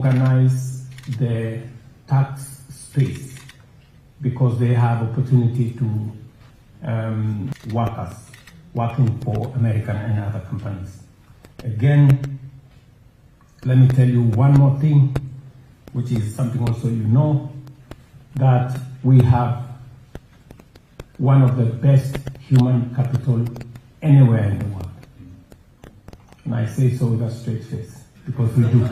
organize the tax space because they have opportunity to workers working for American and other companies. Again, let me tell you one more thing, which is something also you know, that we have one of the best human capital anywhere in the world. And I say so with a straight face, because we do.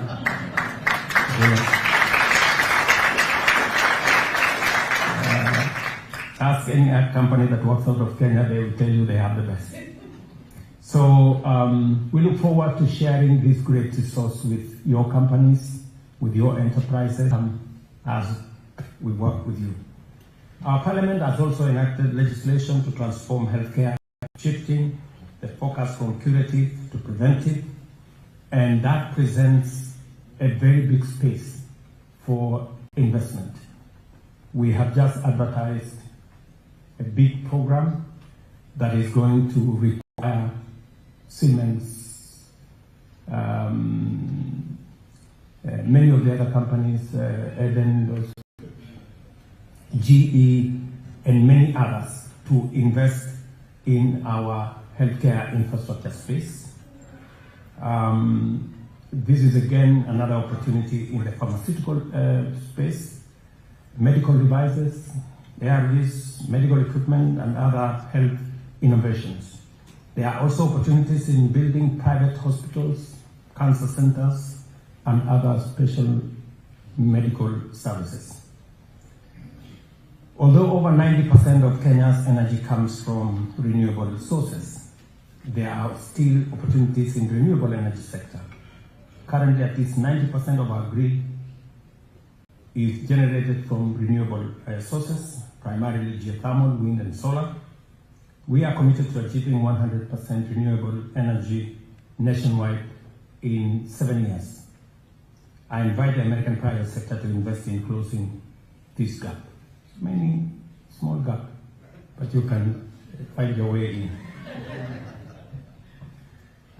Ask any company that works out of Kenya, they will tell you they have the best. So we look forward to sharing this great resource with your companies, with your enterprises, as we work with you. Our parliament has also enacted legislation to transform healthcare, shifting the focus from curative to preventive, and that presents a very big space for investment. We have just advertised a big program that is going to require Siemens, many of the other companies, Eden, GE, and many others to invest in our healthcare infrastructure space. This is again another opportunity in the pharmaceutical space, medical devices, ARVs, medical equipment, and other health innovations. There are also opportunities in building private hospitals, cancer centers, and other special medical services. Although over 90% of Kenya's energy comes from renewable resources, there are still opportunities in the renewable energy sector. Currently, at least 90% of our grid is generated from renewable sources, primarily geothermal, wind, and solar. We are committed to achieving 100% renewable energy nationwide in 7 years. I invite the American private sector to invest in closing this gap. Many small gap, but you can find your way in.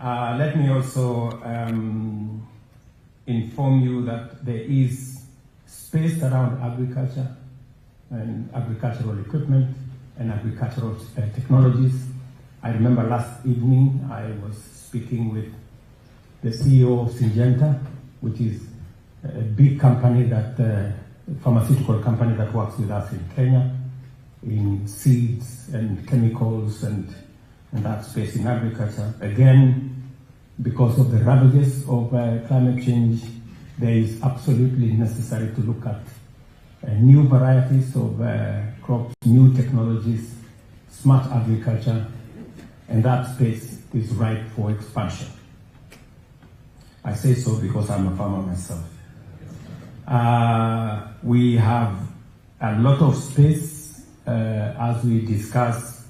Let me also inform you that there is space around agriculture and agricultural equipment and agricultural technologies. I remember last evening I was speaking with the CEO of Syngenta, which is a big company that pharmaceutical company that works with us in Kenya in seeds and chemicals and that space in agriculture. Again, because of the ravages of climate change, there is absolutely necessary to look at new varieties of crops, new technologies, smart agriculture, and that space is ripe for expansion. I say so because I'm a farmer myself. We have a lot of space as we discuss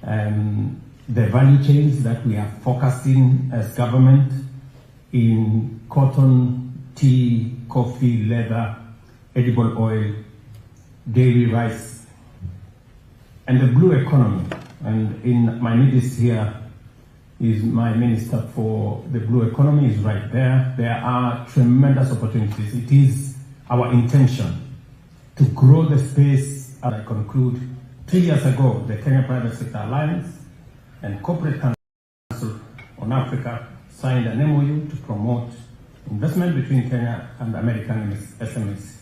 the value chains that we are focusing as government in cotton, tea, coffee, leather, edible oil, dairy, rice, and the blue economy. And in my midst here is my minister for the blue economy is right there. There are tremendous opportunities. It is our intention to grow the space. As I conclude, 3 years ago, the Kenya Private Sector Alliance and Corporate Council on Africa signed an MOU to promote investment between Kenya and American SMEs.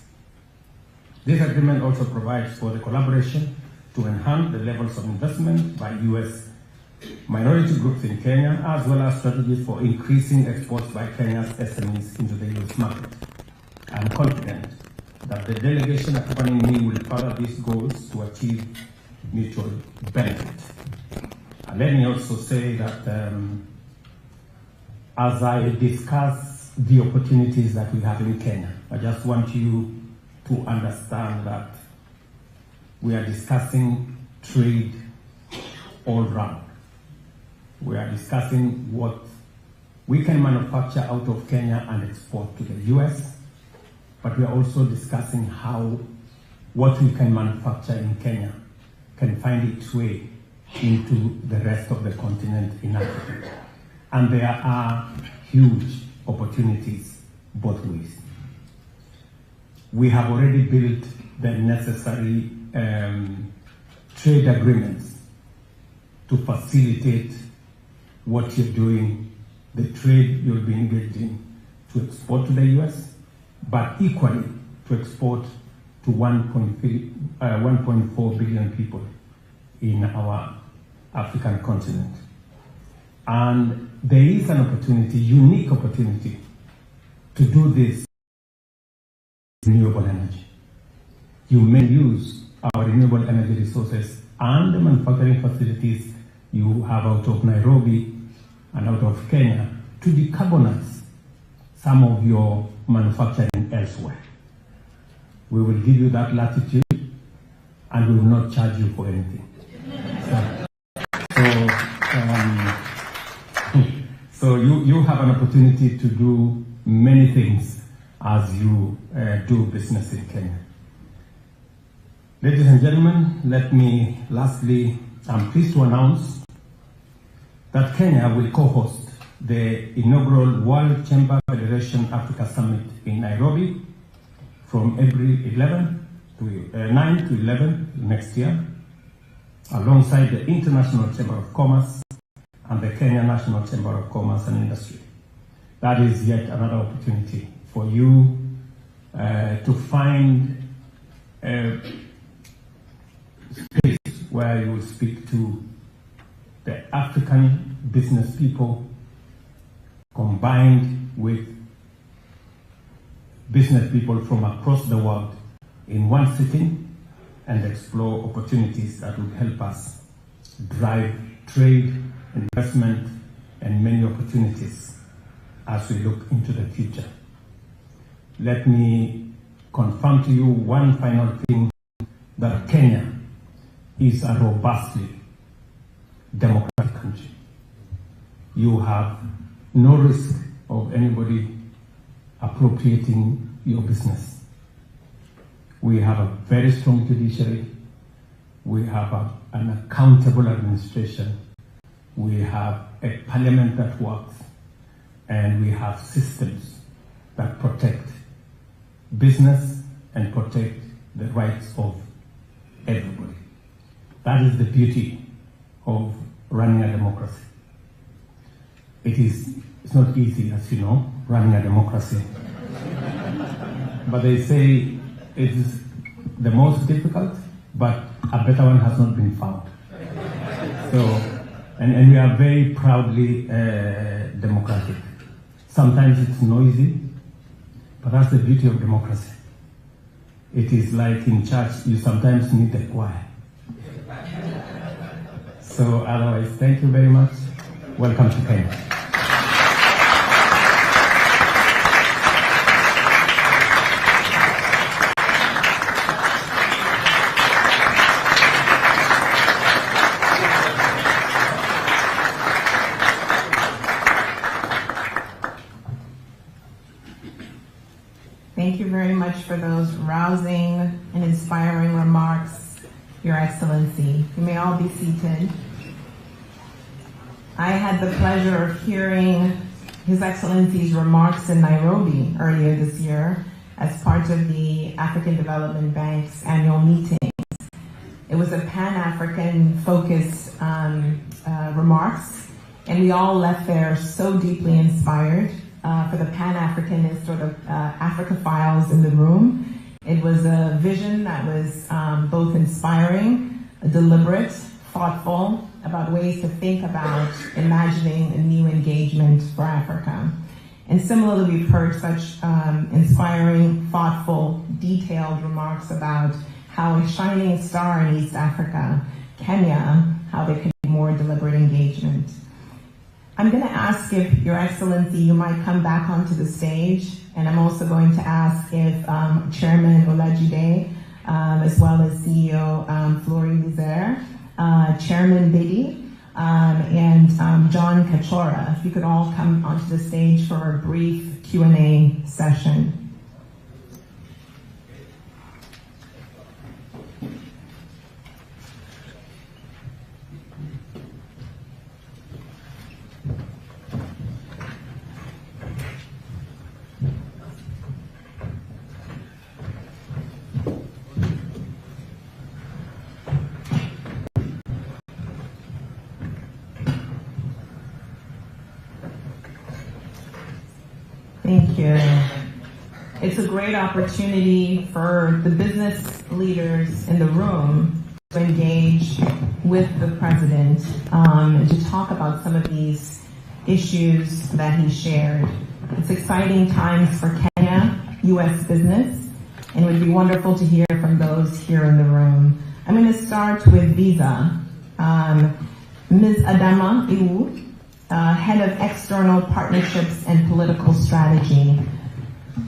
This agreement also provides for the collaboration to enhance the levels of investment by U.S. minority groups in Kenya, as well as strategies for increasing exports by Kenya's SMEs into the U.S. market. I am confident that the delegation accompanying me will further these goals to achieve mutual benefit. And let me also say that as I discuss the opportunities that we have in Kenya, I just want you to understand that we are discussing trade all round. We are discussing what we can manufacture out of Kenya and export to the US, but we are also discussing how what we can manufacture in Kenya can find its way into the rest of the continent in Africa. And there are huge opportunities both ways. We have already built the necessary trade agreements to facilitate what you're doing, the trade you'll be engaged in, to export to the US, but equally to export to 1.4 billion people in our African continent. And there is an opportunity, unique opportunity, to do this renewable energy. You may use our renewable energy resources and the manufacturing facilities you have out of Nairobi and out of Kenya to decarbonize some of your manufacturing elsewhere. We will give you that latitude and we will not charge you for anything. So you have an opportunity to do many things as you do business in Kenya. Ladies and gentlemen, let me lastly, I'm pleased to announce that Kenya will co-host the inaugural World Chamber Federation Africa Summit in Nairobi from April 9 to 11 next year, alongside the International Chamber of Commerce and the Kenya National Chamber of Commerce and Industry. That is yet another opportunity for you to find a space where you will speak to the African business people combined with business people from across the world in one sitting and explore opportunities that will help us drive trade, investment, and many opportunities as we look into the future. Let me confirm to you one final thing, that Kenya is a robustly democratic country. You have no risk of anybody appropriating your business. We have a very strong judiciary. We have an accountable administration. We have a parliament that works. And we have systems that protect business and protect the rights of everybody. That is the beauty of running a democracy. It's not easy, as you know, running a democracy. But they say it is the most difficult, but a better one has not been found. So, and we are very proudly democratic. Sometimes it's noisy, but that's the beauty of democracy. It is like in church, you sometimes need the choir. So otherwise, thank you very much. Welcome to Kenya. Thank you very much for those rousing and inspiring remarks, Your Excellency. You may all be seated. I had the pleasure of hearing His Excellency's remarks in Nairobi earlier this year as part of the African Development Bank's annual meeting. It was a Pan-African focused remarks, and we all left there so deeply inspired. For the Pan-Africanist or the Africophiles in the room, it was a vision that was both inspiring, deliberate, thoughtful, about ways to think about imagining a new engagement for Africa. And similarly, we've heard such inspiring, thoughtful, detailed remarks about how a shining star in East Africa, Kenya, how there can be more deliberate engagement. I'm going to ask if Your Excellency, you might come back onto the stage, and I'm also going to ask if Chairman Olajide, as well as CEO Flori Lizer, Chairman Biddy, and John Kachora, if you could all come onto the stage for a brief Q&A session. Thank you. It's a great opportunity for the business leaders in the room to engage with the president and to talk about some of these issues that he shared. It's exciting times for Kenya, U.S. business, and it would be wonderful to hear from those here in the room. I'm going to start with Visa. Ms. Adama Iwu, Head of External Partnerships and Political Strategy.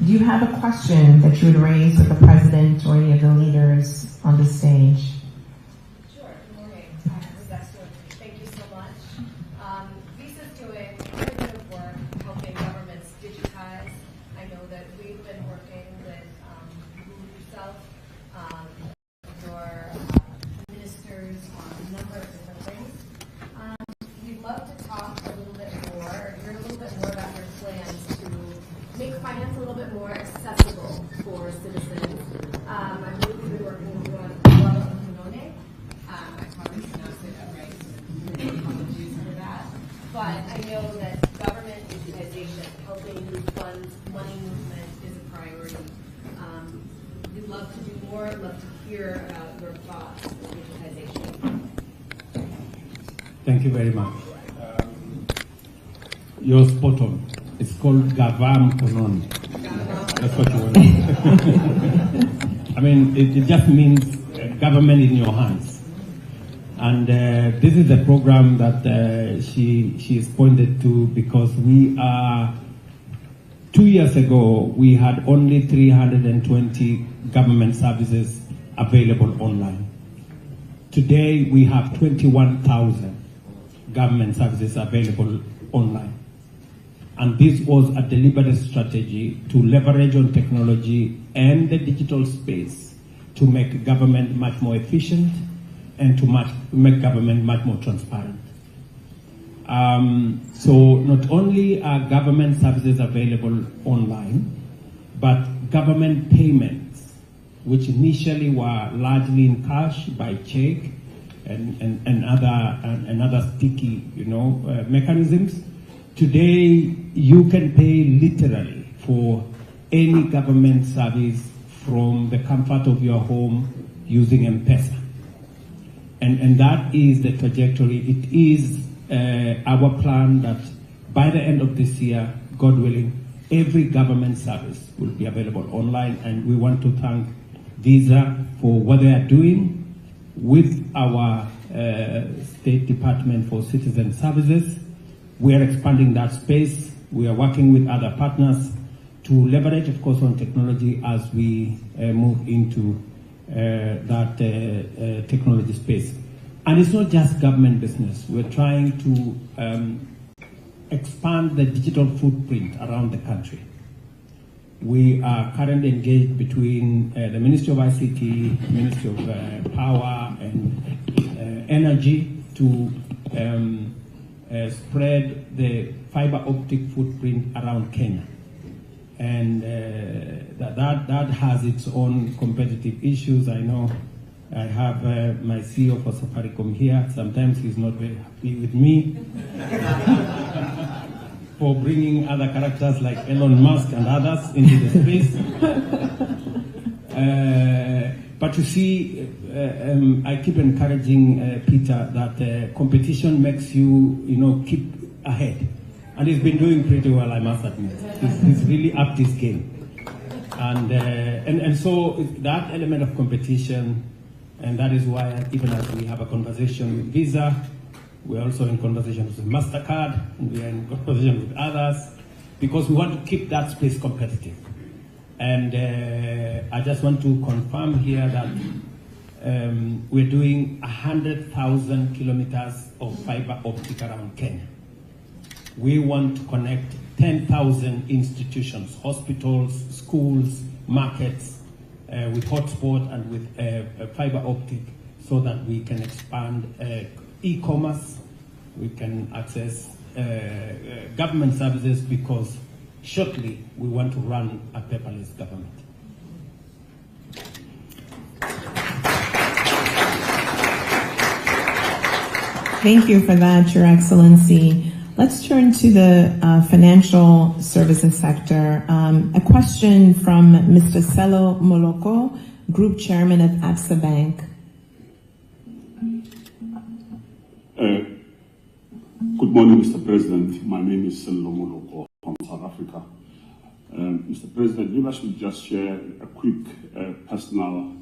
Do you have a question that you would raise with the President or any of the leaders on the stage? Sure. Good morning. Thank you so much. Visa's doing quite a bit of work helping governments digitize. I know that we've been working with yourself, your ministers on a number of different things. We'd love to talk a little bit more, hear a little bit more about your plans to make finance a little bit more accessible for citizens. I believe we've been working with you on Kunone. I probably pronounced it right. Apologies for that. But I know that government digitization, helping move funds, money movement is a priority. We'd love to do more. I'd love to hear about your thoughts on digitization. Thank you very much. You're spot on. It's called Gavam Konon. That's what you want. I mean, it just means government in your hands. And this is a program that she is pointed to because we are, 2 years ago, we had only 320 government services available online. Today, we have 21,000 government services available online. And this was a deliberate strategy to leverage on technology and the digital space to make government much more efficient and to make government much more transparent. So not only are government services available online, but government payments, which initially were largely in cash by check and other sticky, mechanisms. Today, you can pay literally for any government service from the comfort of your home using M-Pesa. And that is the trajectory. It is our plan that by the end of this year, God willing, every government service will be available online. And we want to thank Visa for what they are doing with our State Department for Citizen Services. We are expanding that space. We are working with other partners to leverage, of course, on technology as we move into that technology space. And it's not just government business. We're trying to expand the digital footprint around the country. We are currently engaged between the Ministry of ICT, Ministry of Power and Energy to spread the fiber optic footprint around Kenya. And that has its own competitive issues. I know I have my CEO for Safaricom here. Sometimes he's not very happy with me for bringing other characters like Elon Musk and others into the space. But you see, I keep encouraging Peter that competition makes you, keep ahead. And he's been doing pretty well, I must admit. He's really upped his game. And so that element of competition, and that is why even as we have a conversation with Visa, we're also in conversations with MasterCard, and we are in conversation with others, because we want to keep that space competitive. And I just want to confirm here that we're doing 100,000 kilometers of fiber optic around Kenya. We want to connect 10,000 institutions, hospitals, schools, markets, with hotspot and with fiber optic, so that we can expand e-commerce, we can access government services, because shortly we want to run a paperless government. Thank you for that, Your Excellency. Let's turn to the financial services sector. A question from Mr. Selo Moloko, Group Chairman at ABSA Bank. Good morning, Mr. President. My name is Selo Moloko from South Africa. Mr. President, maybe I should just share a quick personal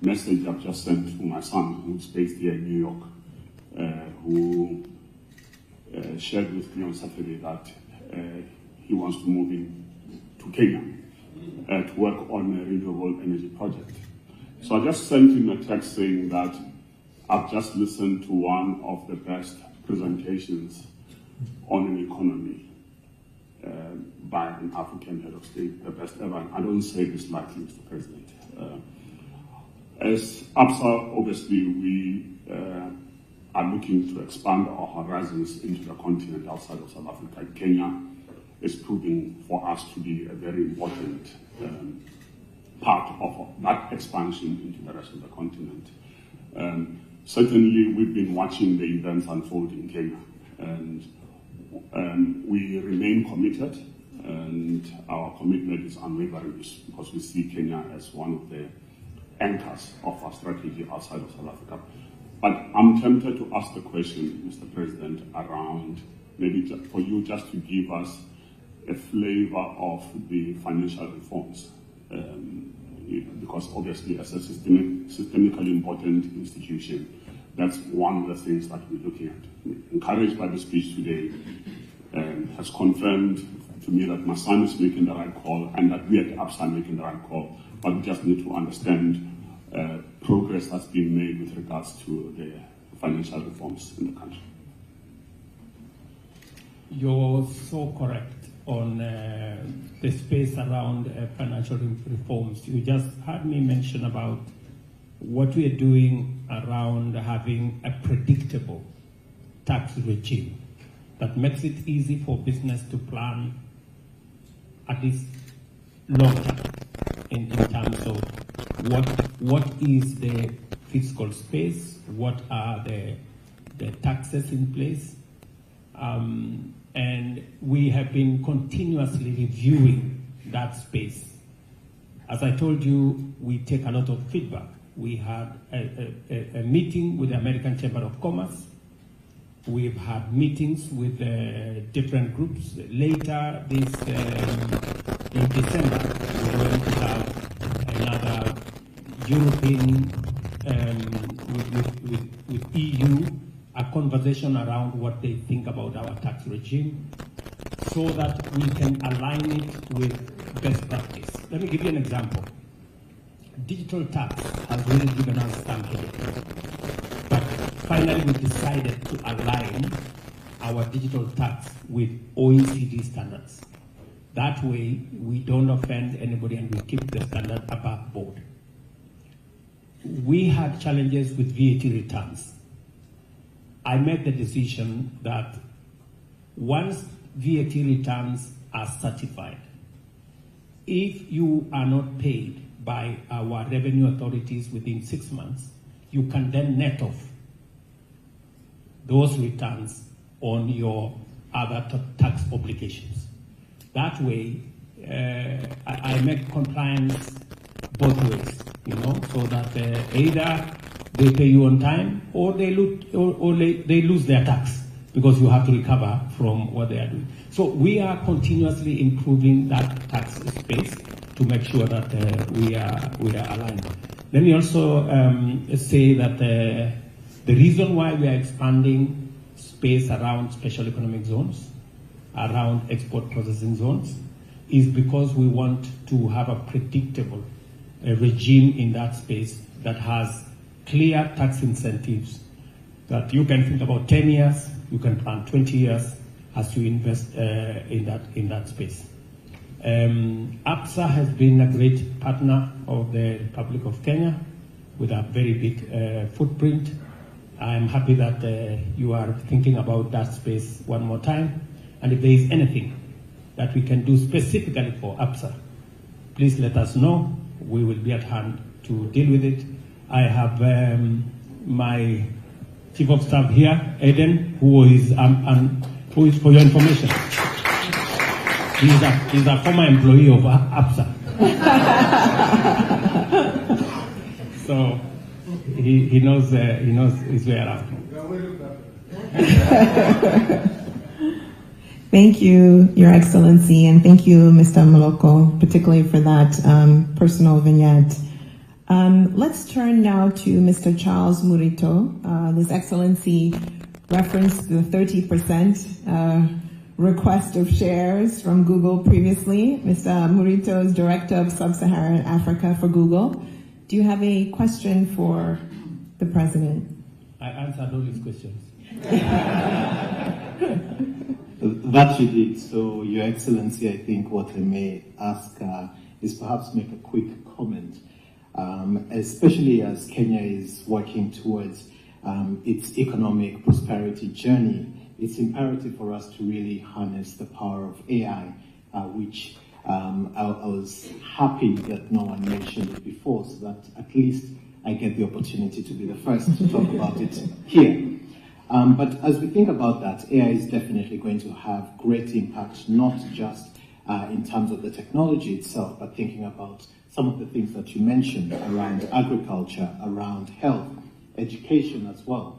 message I've just sent to my son, who's based here in New York, who shared with me on Saturday that he wants to move in to Kenya to work on a renewable energy project. So I just sent him a text saying that I've just listened to one of the best presentations on an economy by an African head of state, the best ever. And I don't say this lightly, Mr. President. As ABSA, obviously, we are looking to expand our horizons into the continent outside of South Africa. Kenya is proving for us to be a very important part of that expansion into the rest of the continent. Certainly, we've been watching the events unfold in Kenya, and we remain committed, and our commitment is unwavering because we see Kenya as one of the anchors of our strategy outside of South Africa. But I'm tempted to ask the question, Mr. President, around maybe for you just to give us a flavor of the financial reforms, because obviously as a systemically important institution, that's one of the things that we're looking at. Encouraged by the speech today, has confirmed to me that my son is making the right call and that we at ABSA are making the right call, but we just need to understand progress that's being made with regards to the financial reforms in the country. You're so correct on the space around financial reforms. You just heard me mention about what we are doing around having a predictable tax regime that makes it easy for business to plan at least long term in terms of what is the fiscal space, what are the taxes in place, and we have been continuously reviewing that space. As I told you, we take a lot of feedback. We had a meeting with the American Chamber of Commerce. We've had meetings with different groups. Later in December, we're going to have another European, with EU, a conversation around what they think about our tax regime so that we can align it with best practice. Let me give you an example. Digital tax has really given us some headache. But finally we decided to align our digital tax with OECD standards. That way we don't offend anybody and we keep the standard above board. We had challenges with VAT returns. I made the decision that once VAT returns are certified, if you are not paid by our revenue authorities within 6 months, you can then net off those returns on your other tax obligations. That way, I make compliance both ways, so that either they pay you on time or they lose their tax because you have to recover from what they are doing. So we are continuously improving that tax space to make sure that we are aligned. Let me also say that the reason why we are expanding space around special economic zones, around export processing zones, is because we want to have a predictable regime in that space that has clear tax incentives that you can think about 10 years, you can plan 20 years as you invest in that space. ABSA has been a great partner of the Republic of Kenya with a very big footprint. I am happy that you are thinking about that space one more time. And if there is anything that we can do specifically for ABSA, please let us know. We will be at hand to deal with it. I have my Chief of Staff here, Eden, who is who is, for your information, he's a former employee of APSA. So he knows his way around. Thank you, Your Excellency, and thank you, Mr. Moloko, particularly for that personal vignette. Let's turn now to Mr. Charles Murito. His Excellency referenced the 30% request of shares from Google previously. Mr. Murito is Director of Sub-Saharan Africa for Google. Do you have a question for the President? I answered all his questions. That you did. So, Your Excellency, I think what I may ask is perhaps make a quick comment, especially as Kenya is working towards its economic prosperity journey. It's imperative for us to really harness the power of AI, which I was happy that no one mentioned it before, so that at least I get the opportunity to be the first to talk about it here. But as we think about that, AI is definitely going to have great impact, not just in terms of the technology itself, but thinking about some of the things that you mentioned around agriculture, around health, education as well.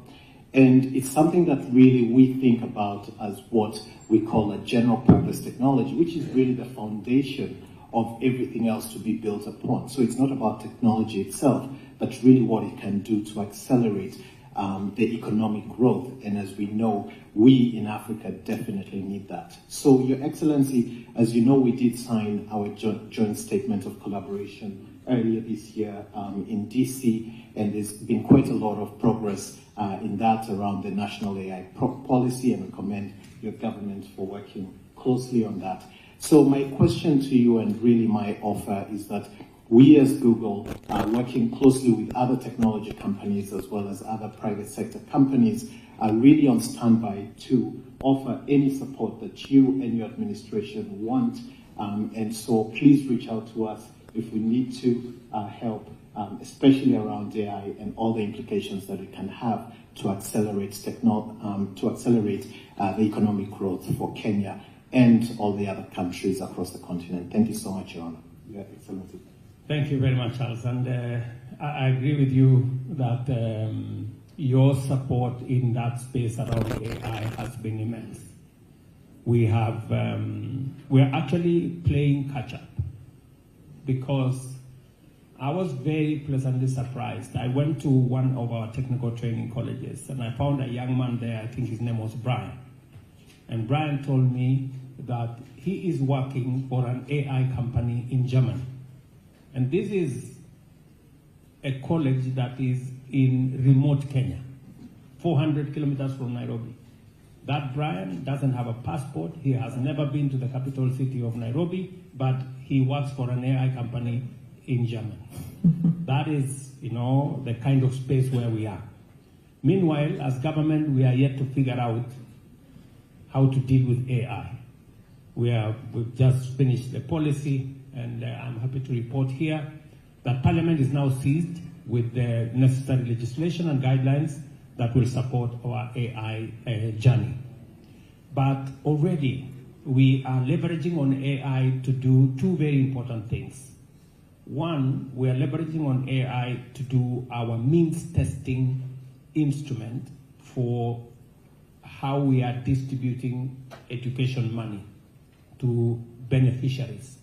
And it's something that really we think about as what we call a general purpose technology, which is really the foundation of everything else to be built upon. So it's not about technology itself, but really what it can do to accelerate the economic growth. And as we know, we in Africa definitely need that. So, Your Excellency, as you know, we did sign our joint statement of collaboration earlier this year in DC, and there's been quite a lot of progress in that around the national AI policy, and I commend your government for working closely on that. So my question to you, and really my offer, is that we as Google are working closely with other technology companies as well as other private sector companies are really on standby to offer any support that you and your administration want. And so please reach out to us if we need to help, especially around AI and all the implications that it can have to accelerate the economic growth for Kenya and all the other countries across the continent. Thank you so much, Your Honor. Your Excellency. Thank you very much, Charles. And I agree with you that your support in that space around AI has been immense. We're actually playing catch up, because I was very pleasantly surprised. I went to one of our technical training colleges and I found a young man there, I think his name was Brian. And Brian told me that he is working for an AI company in Germany. And this is a college that is in remote Kenya, 400 kilometers from Nairobi. That Brian doesn't have a passport. He has never been to the capital city of Nairobi, but he works for an AI company in Germany. That is, the kind of space where we are. Meanwhile, as government, we are yet to figure out how to deal with AI. We've just finished the policy, and I'm happy to report here that Parliament is now seized with the necessary legislation and guidelines that will support our AI journey. But already we are leveraging on AI to do two very important things. One, we are leveraging on AI to do our means testing instrument for how we are distributing education money to beneficiaries,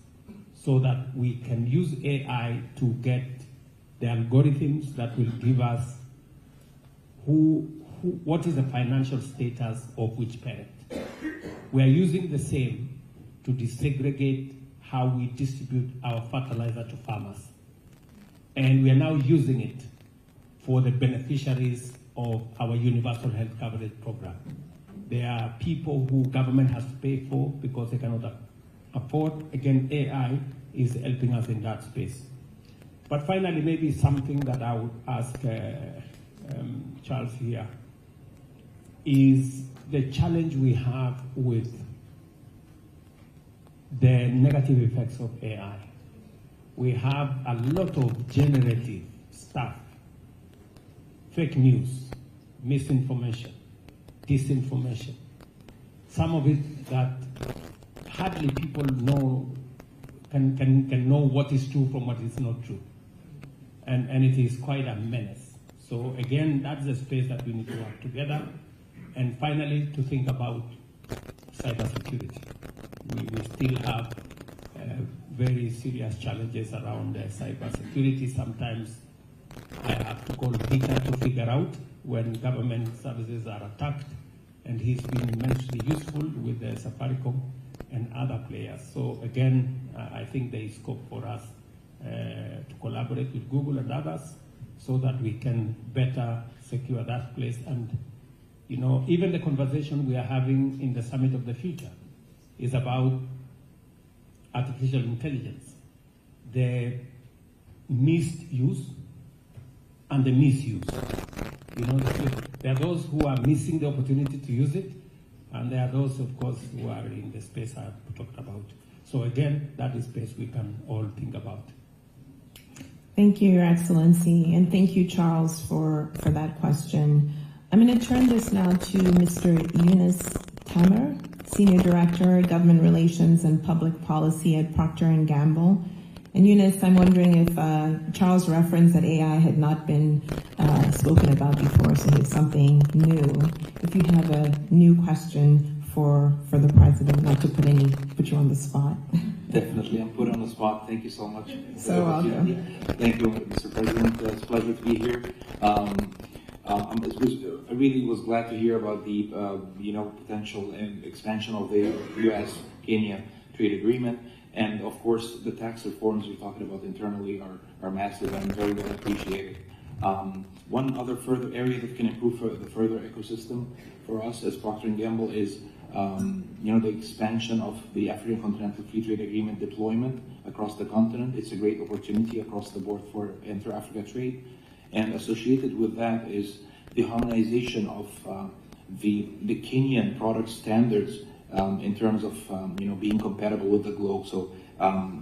so that we can use AI to get the algorithms that will give us what is the financial status of which parent. We are using the same to desegregate how we distribute our fertilizer to farmers. And we are now using it for the beneficiaries of our universal health coverage program. There are people who government has to pay for because they cannot afford. Again, AI is helping us in that space. But finally, maybe something that I would ask Charles here is the challenge we have with the negative effects of AI. We have a lot of generative stuff, fake news, misinformation, disinformation. some of it that hardly people can know what is true from what is not true. And it is quite a menace. So again, that's the space that we need to work together. And finally, to think about cybersecurity. We still have very serious challenges around cybersecurity. Sometimes I have to call Peter to figure out when government services are attacked, and he's been immensely useful with Safaricom and other players. So again, I think there is scope for us to collaborate with Google and others so that we can better secure that place. And you know, even the conversation we are having in the Summit of the Future is about artificial intelligence, the misuse and the misuse. You know, there are those who are missing the opportunity to use it, and there are those, of course, who are in the space I talked about. So again, that is space we can all think about. Thank you, Your Excellency, and thank you, Charles, for that question. I'm going to turn this now to Mr. Yunus Tamer, Senior Director, Government Relations and Public Policy at Procter & Gamble. And Yunus, I'm wondering if Charles referenced that AI had not been spoken about before, so it's something new. If you have a new question for the President, not to put you on the spot. Definitely, I'm put on the spot. Thank you so much. So welcome. Thank you, Mr. President. It's a pleasure to be here. I really was glad to hear about the potential and expansion of the U.S.-Kenya trade agreement, and of course the tax reforms you're talking about internally are massive and very well appreciated. One other further area that can improve the further ecosystem for us as Procter & Gamble is the expansion of the African Continental Free Trade Agreement deployment across the continent. It's a great opportunity across the board for inter-Africa trade. And associated with that is the harmonization of the Kenyan product standards in terms of being compatible with the globe. So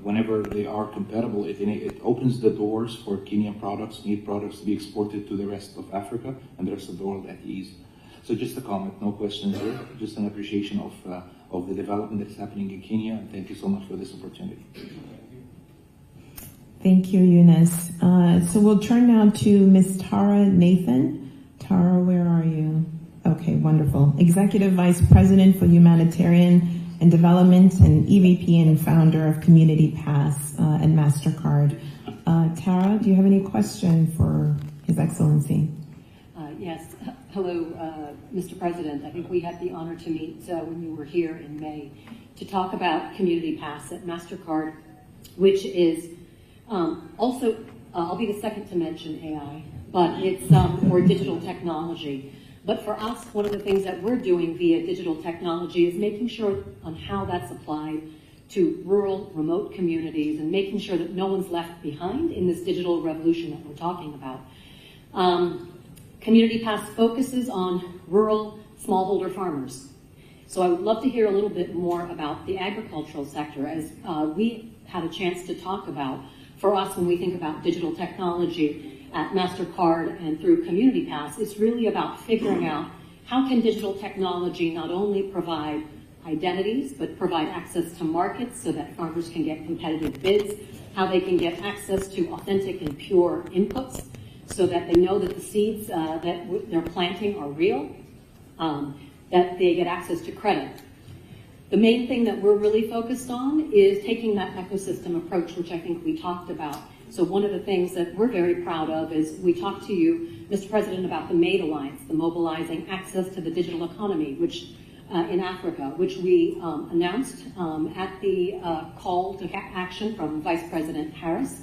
whenever they are compatible, it opens the doors for Kenyan products, meat products, to be exported to the rest of Africa and the rest of the world at ease. So just a comment, no questions here, just an appreciation of the development that's happening in Kenya, and thank you so much for this opportunity. Thank you, Yunus. So we'll turn now to Ms. Tara Nathan. Tara, where are you? Okay, wonderful. Executive Vice President for Humanitarian and Development and EVP and founder of Community Pass and MasterCard. Tara, do you have any question for His Excellency? Yes. Hello, Mr. President. I think we had the honor to meet when you were here in May to talk about Community Pass at MasterCard, which is also, I'll be the second to mention AI, but it's for digital technology. But for us, one of the things that we're doing via digital technology is making sure on how that's applied to rural, remote communities and making sure that no one's left behind in this digital revolution that we're talking about. Community Pass focuses on rural smallholder farmers. So I would love to hear a little bit more about the agricultural sector, as we had a chance to talk about. For us, when we think about digital technology at MasterCard and through Community Pass, it's really about figuring out how can digital technology not only provide identities, but provide access to markets so that farmers can get competitive bids, how they can get access to authentic and pure inputs so that they know that the seeds that they're planting are real, that they get access to credit. The main thing that we're really focused on is taking that ecosystem approach, which I think we talked about. So one of the things that we're very proud of is we talked to you, Mr. President, about the MADE Alliance, the Mobilizing Access to the Digital Economy, which in Africa, which we announced at the call to action from Vice President Harris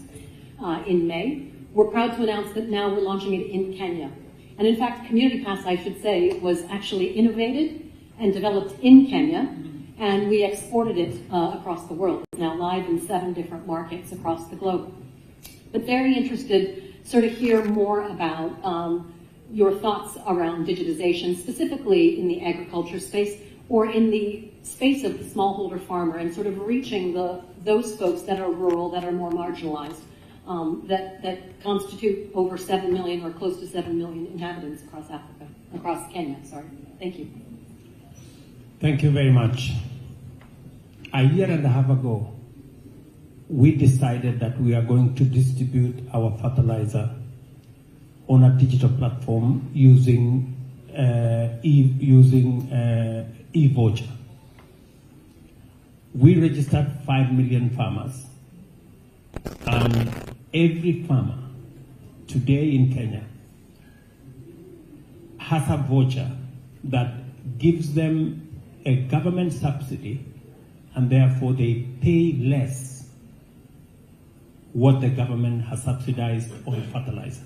in May. We're proud to announce that now we're launching it in Kenya. And in fact, Community Pass, I should say, was actually innovated and developed in Kenya, and we exported it across the world. It's now live in 7 different markets across the globe. But very interested sort of hear more about your thoughts around digitization, specifically in the agriculture space or in the space of the smallholder farmer and sort of reaching those folks that are rural, that are more marginalized, that constitute over 7 million or close to 7 million inhabitants across Africa, across Kenya, sorry. Thank you. Thank you very much. A year and a half ago, we decided that we are going to distribute our fertilizer on a digital platform using e-voucher. We registered 5 million farmers, and every farmer today in Kenya has a voucher that gives them a government subsidy, and therefore they pay less what the government has subsidized on fertilizer.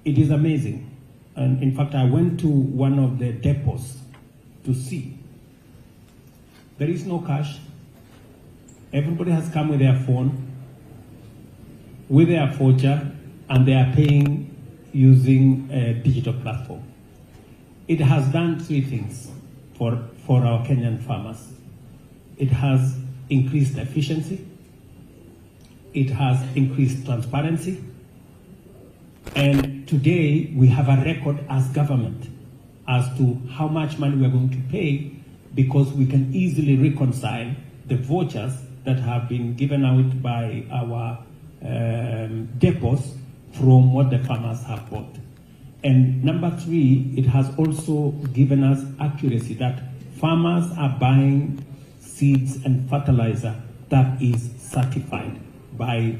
It is amazing. And in fact, I went to one of the depots to see. There is no cash. Everybody has come with their phone, with their voucher, and they are paying using a digital platform. It has done three things for our Kenyan farmers. It has increased efficiency, it has increased transparency, and today we have a record as government as to how much money we are going to pay, because we can easily reconcile the vouchers that have been given out by our depots from what the farmers have bought. And number three, it has also given us accuracy that farmers are buying seeds and fertilizer that is certified by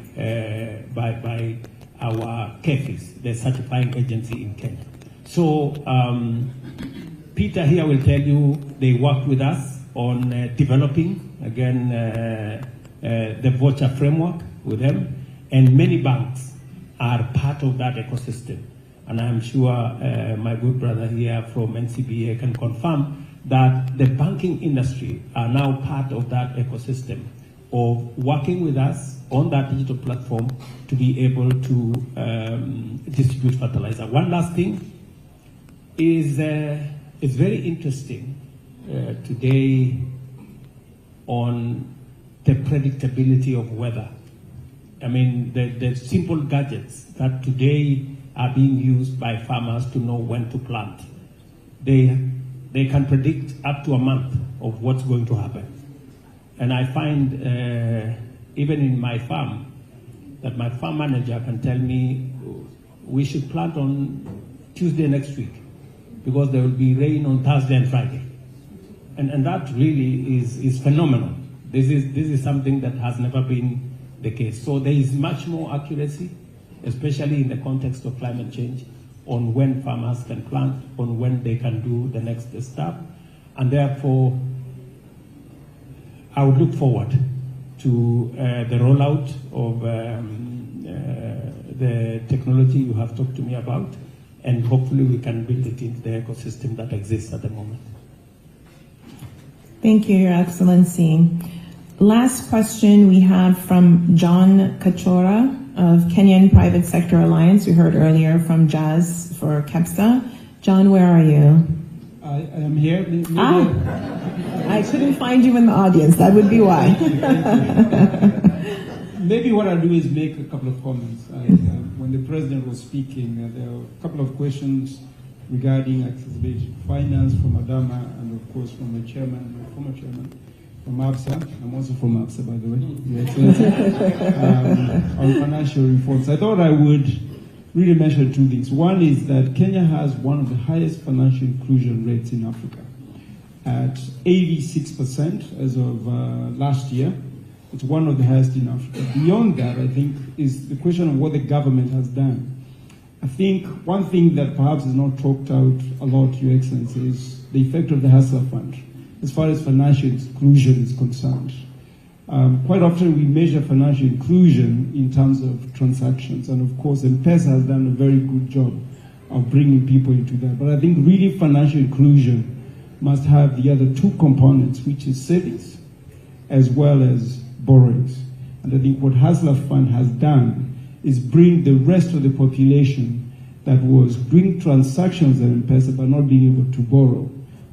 our KEFIS, the certifying agency in Kenya. So Peter here will tell you they worked with us on developing, again, the voucher framework with them, and many banks are part of that ecosystem. And I'm sure my good brother here from NCBA can confirm that the banking industry are now part of that ecosystem of working with us on that digital platform to be able to distribute fertilizer. One last thing is it's very interesting today on the predictability of weather. I mean, the simple gadgets that today are being used by farmers to know when to plant. They can predict up to a month of what's going to happen. And I find, even in my farm, that my farm manager can tell me we should plant on Tuesday next week because there will be rain on Thursday and Friday. And that really is phenomenal. This is something that has never been the case. So there is much more accuracy, especially in the context of climate change, on when farmers can plant, on when they can do the next step. And therefore, I would look forward to the rollout of the technology you have talked to me about, and hopefully we can build it into the ecosystem that exists at the moment. Thank you, Your Excellency. Last question we have from John Kachora of Kenyan Private Sector Alliance. We heard earlier from Jazz for KEPSA. John, where are you? I am here. I couldn't find you in the audience. That would be why. Maybe what I'll do is make a couple of comments. When the president was speaking, there were a couple of questions regarding accessibility to finance from Adama and, of course, from the chairman, the former chairman, from ABSA. I'm also from ABSA, by the way, Your Excellency, on financial reforms. I thought I would really mention two things. One is that Kenya has one of the highest financial inclusion rates in Africa at 86% as of last year. It's one of the highest in Africa. Beyond that, I think, is the question of what the government has done. I think one thing that perhaps is not talked out a lot, Your Excellency, is the effect of the Hustler Fund as far as financial inclusion is concerned. Quite often we measure financial inclusion in terms of transactions, and of course M-Pesa has done a very good job of bringing people into that. But I think really financial inclusion must have the other two components, which is savings as well as borrowings. And I think what Hustler Fund has done is bring the rest of the population that was doing transactions at M-Pesa but not being able to borrow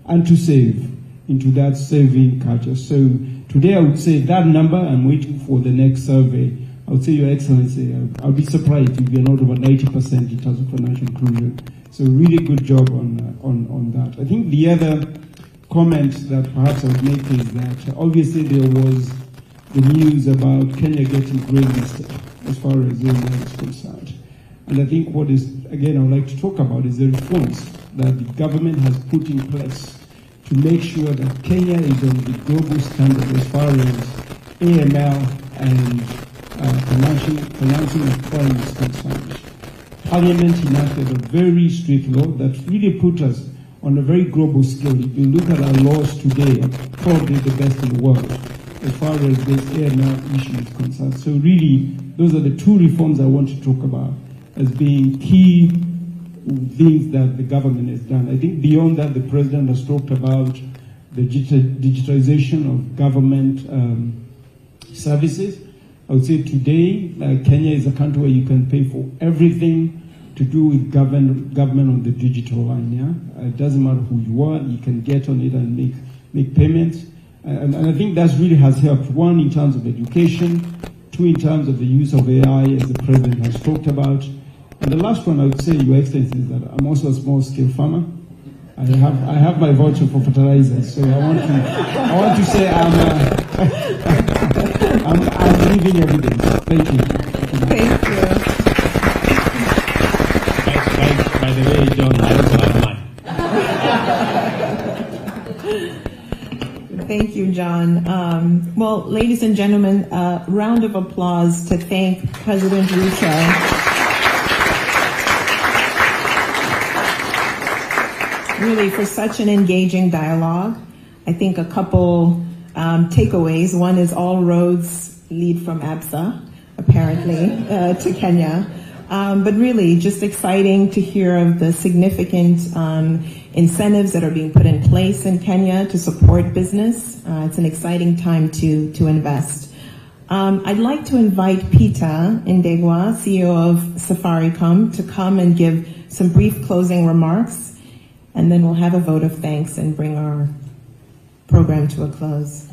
and to save into that saving culture. So today I would say that number, I'm waiting for the next survey. I would say, Your Excellency, I'll be surprised if we are not over 90% in terms of financial inclusion. So really good job on that. I think the other comment that perhaps I would make is that obviously there was the news about Kenya getting grey listed as far as AML is concerned. And I think what is, again, I would like to talk about is the reforms that the government has put in place to make sure that Kenya is on the global standard as far as AML and financing of crime is concerned. Parliament enacted a very strict law that really put us on a very global scale. If you look at our laws today, probably the best in the world as far as this AML issue is concerned. So really, those are the two reforms I want to talk about as being key things that the government has done. I think beyond that, the president has talked about the digitization of government services. I would say today, Kenya is a country where you can pay for everything to do with government on the digital line. Yeah, it doesn't matter who you are, you can get on it and make payments. And I think that really has helped. One, in terms of education. Two, in terms of the use of AI, as the president has talked about. And the last one I would say, Your Excellency, is that I'm also a small-scale farmer. I have my voucher for fertilizers, so I want to say I'm living evidence. Thank you. Thank you. By the way, John, I also have mine. Thank you, John. Well, ladies and gentlemen, a round of applause to thank President Ruto. Really, for such an engaging dialogue. I think a couple takeaways. One is all roads lead from ABSA, apparently, to Kenya. But really, just exciting to hear of the significant incentives that are being put in place in Kenya to support business. It's an exciting time to invest. I'd like to invite Peter Ndegwa, CEO of Safaricom, to come and give some brief closing remarks. And then we'll have a vote of thanks and bring our program to a close.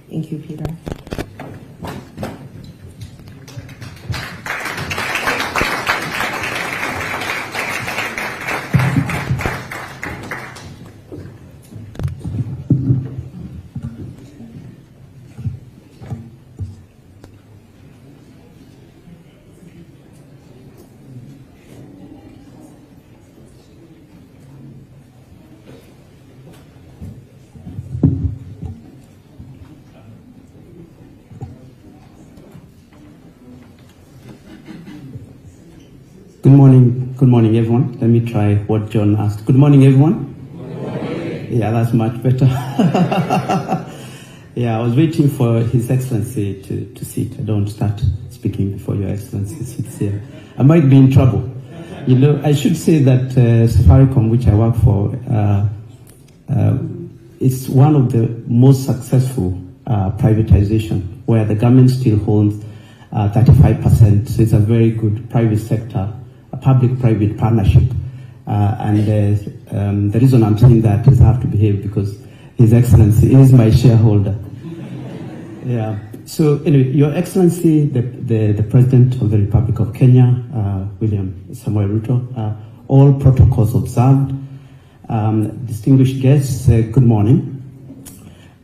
Thank you, Peter. Good morning, everyone. Let me try what John asked. Good morning, everyone. Good morning. Yeah, that's much better. Yeah, I was waiting for His Excellency to sit. I don't start speaking before Your Excellency sits here. I might be in trouble. You know, I should say that Safaricom, which I work for, is one of the most successful privatization, where the government still holds 35%. So it's a very good private sector, a public-private partnership. And the reason I'm saying that is I have to behave because His Excellency is my shareholder. Yeah. So anyway, Your Excellency, the President of the Republic of Kenya, William Samuel Ruto, all protocols observed. Distinguished guests, good morning.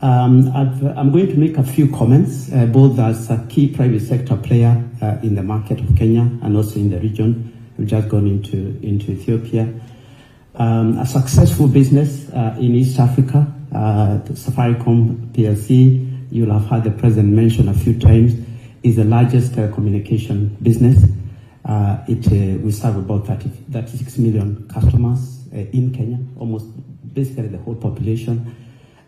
I'm going to make a few comments, both as a key private sector player in the market of Kenya and also in the region. We've just gone into Ethiopia. A successful business in East Africa, the Safaricom PLC, you'll have heard the President mention a few times, is the largest telecommunication business. We serve about 36 million customers in Kenya, almost basically the whole population.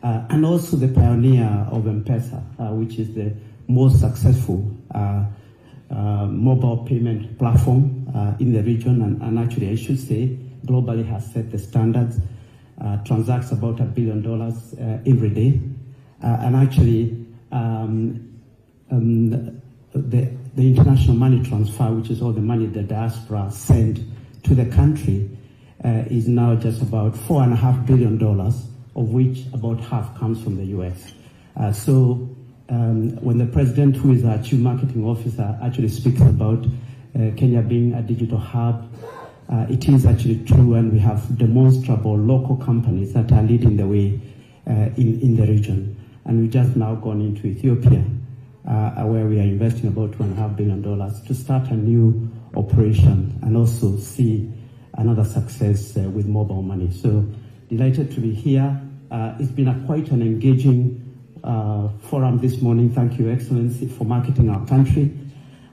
And also the pioneer of M-Pesa, which is the most successful mobile payment platform in the region, and actually I should say globally has set the standards, transacts about $1 billion every day, and actually the international money transfer, which is all the money the diaspora send to the country, is now just about $4.5 billion, of which about half comes from the US. So when the President, who is our Chief Marketing Officer, actually speaks about Kenya being a digital hub, it is actually true, and we have demonstrable local companies that are leading the way in the region. And we've just now gone into Ethiopia, where we are investing about $2.5 billion to start a new operation and also see another success with mobile money. So delighted to be here. It's been quite an engaging forum this morning. Thank you, Excellency, for marketing our country,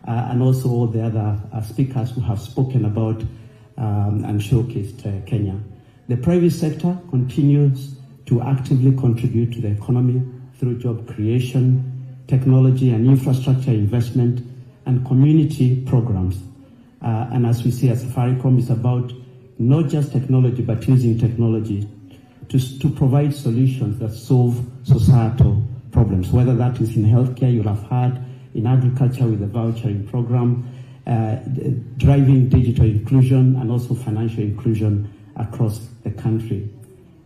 and also all the other speakers who have spoken about and showcased Kenya. The private sector continues to actively contribute to the economy through job creation, technology and infrastructure investment, and community programs. And as we see at Safaricom, it's about not just technology, but using technology to provide solutions that solve societal problems, whether that is in healthcare, you'll have heard, in agriculture with the vouchering program, driving digital inclusion and also financial inclusion across the country.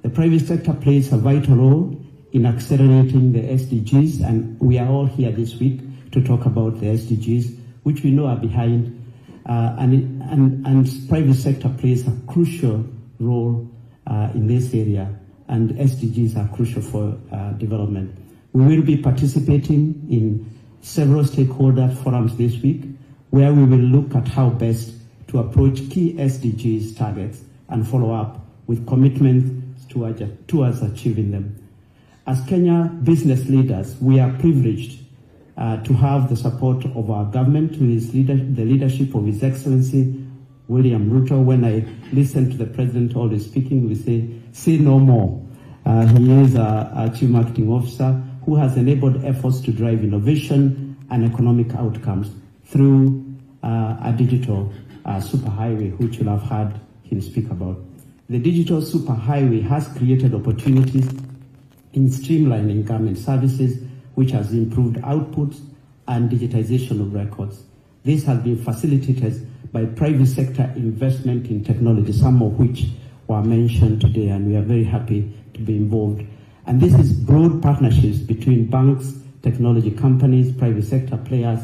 The private sector plays a vital role in accelerating the SDGs, and we are all here this week to talk about the SDGs, which we know are behind, and private sector plays a crucial role in this area, and SDGs are crucial for development. We will be participating in several stakeholder forums this week, where we will look at how best to approach key SDGs targets and follow up with commitments towards achieving them. As Kenya business leaders, we are privileged to have the support of our government, the leadership of His Excellency William Ruto. When I listen to the President always speaking, we say no more. He is our Chief Marketing Officer who has enabled efforts to drive innovation and economic outcomes through a digital superhighway, which you'll have heard him speak about. The digital superhighway has created opportunities in streamlining government services, which has improved outputs and digitization of records. This has been facilitated by private sector investment in technology, some of which were mentioned today, and we are very happy to be involved. And this is broad partnerships between banks, technology companies, private sector players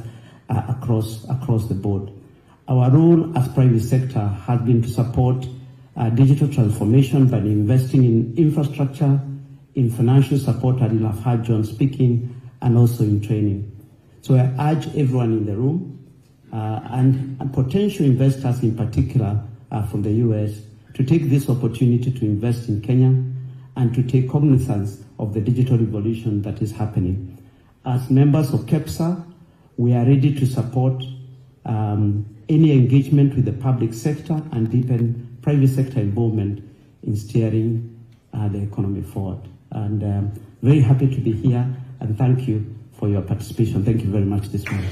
across the board. Our role as private sector has been to support digital transformation by investing in infrastructure, in financial support, and you'll have heard John speaking, and also in training. So I urge everyone in the room and potential investors in particular from the US to take this opportunity to invest in Kenya and to take cognizance of the digital revolution that is happening. As members of KEPSA, we are ready to support any engagement with the public sector and deepen private sector involvement in steering the economy forward. And very happy to be here, and thank you for your participation. Thank you very much this morning.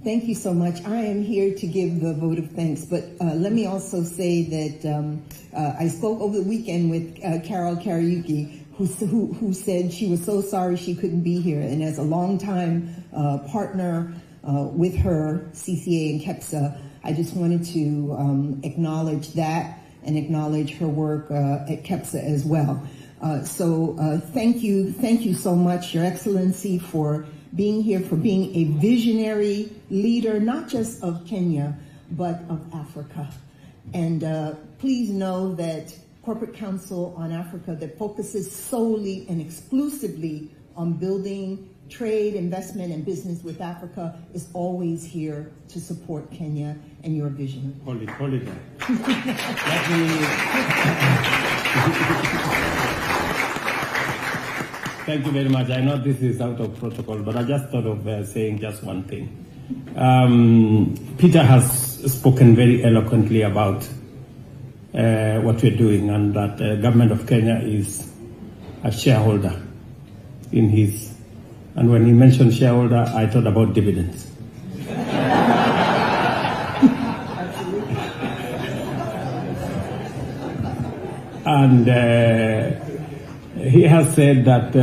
Thank you so much. I am here to give the vote of thanks, but let me also say that I spoke over the weekend with Carol Kariuki, who said she was so sorry she couldn't be here. And as a longtime partner with her, CCA and KEPSA, I just wanted to acknowledge that and acknowledge her work at KEPSA as well. So thank you so much, Your Excellency, for being here, for being a visionary leader, not just of Kenya, but of Africa. And please know that Corporate Council on Africa, that focuses solely and exclusively on building trade, investment, and business with Africa, is always here to support Kenya and your vision. Hold it. Thank you very much. I know this is out of protocol, but I just thought of saying just one thing. Peter has spoken very eloquently about what we're doing, and that the government of Kenya is a shareholder in his. And when he mentioned shareholder, I thought about dividends. And he has said that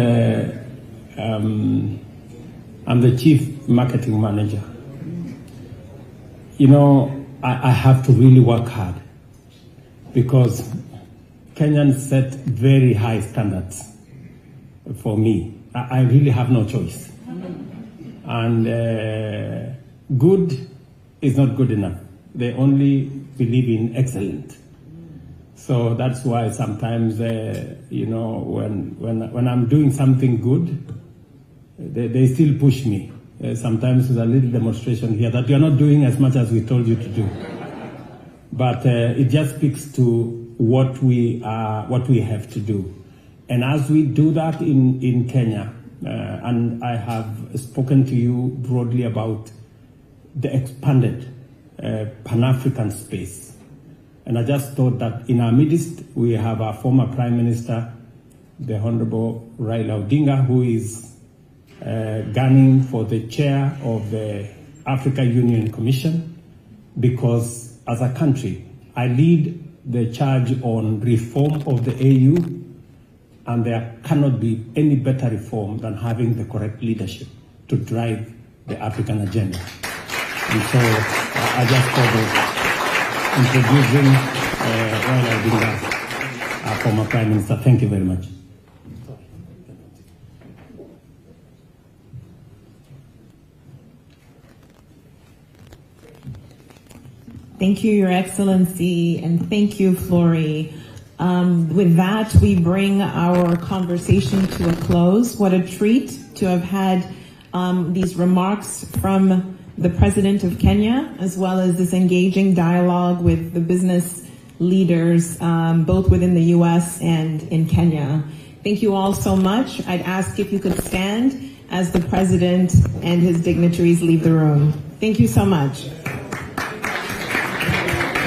I'm the chief marketing manager. You know, I have to really work hard because Kenyans set very high standards for me. I really have no choice. And good is not good enough. They only believe in excellent. So that's why sometimes, when I'm doing something good, they still push me. Sometimes with a little demonstration here that you're not doing as much as we told you to do. But it just speaks to what we have to do. And as we do that in Kenya, and I have spoken to you broadly about the expanded Pan-African space. And I just thought that in our midst, we have our former Prime Minister, the Honorable Raila Odinga, who is gunning for the chair of the Africa Union Commission, because as a country, I lead the charge on reform of the AU, and there cannot be any better reform than having the correct leadership to drive the African agenda. And so I just thought of introducing Raila Odinga, our former Prime Minister. Thank you very much. Thank you, Your Excellency, and thank you, Flory. With that, we bring our conversation to a close. What a treat to have had these remarks from the President of Kenya, as well as this engaging dialogue with the business leaders, both within the U.S. and in Kenya. Thank you all so much. I'd ask if you could stand as the President and his dignitaries leave the room. Thank you so much.